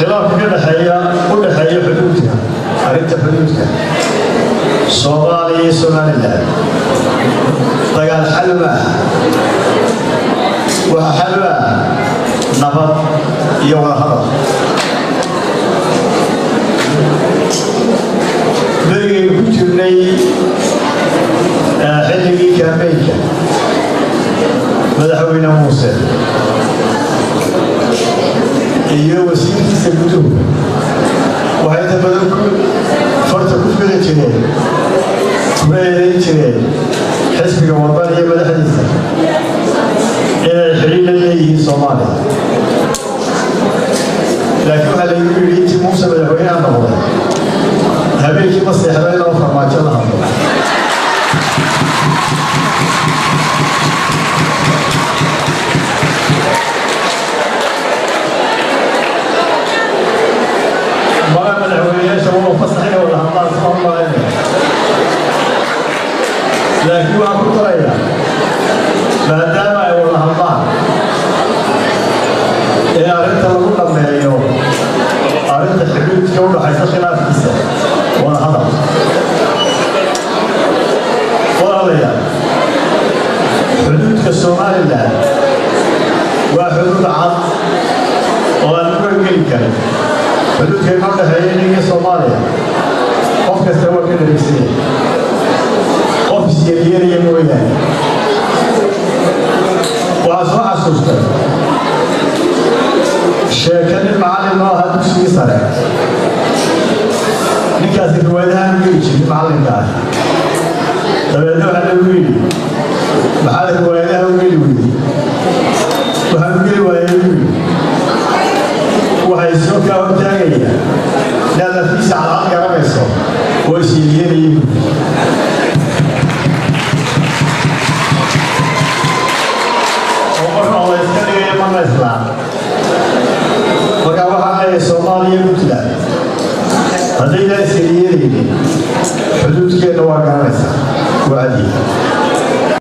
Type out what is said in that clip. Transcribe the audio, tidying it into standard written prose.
خلاف كده كل حياة حدودها أردت حدودها Somaliland dagaal xalwa waa xalwa nabad iyo wada hadal berigay ku jirnay xilligii kaambeynka madaxweyne muuse iyo wasiirkiisa guduhu waxay inta badan farta ku fili jireen kuma eedayn jireen xisbiga waddan iyo madaxdiisa inay xiriir la leeyihiin Soomaaliya laakiin waxaa lagu yidhi intii muuse madaxweynaha noqday habeenkii ma seexday inoo farmaajo la hadlo لكن ما كنت رأينا ما دام والله الله إذا أردت الغلط من اليوم أردت الحدود كونه حيث خلاف كيسا ولا هذا والله حدود كالصومال الله وحدود عض ونقول كلمة حدود كالمرة حيث الصومالية قف كستوى كده بكسير سيريري مويان وأصبح سوستر شاكل المعلم ما هذا شيء صار نكاس الوالدها ميجي المعلم ده تبعنا على الويل محل الوالدها ويل ويل وهم ويل ويل وهيسوق يا وتاعي لا في ساعات كرامسه وسيريري marka waxaa ay Soomaaliya ku tilaan hadii la isleeyahay xuduudkeena waa garanaysa waadi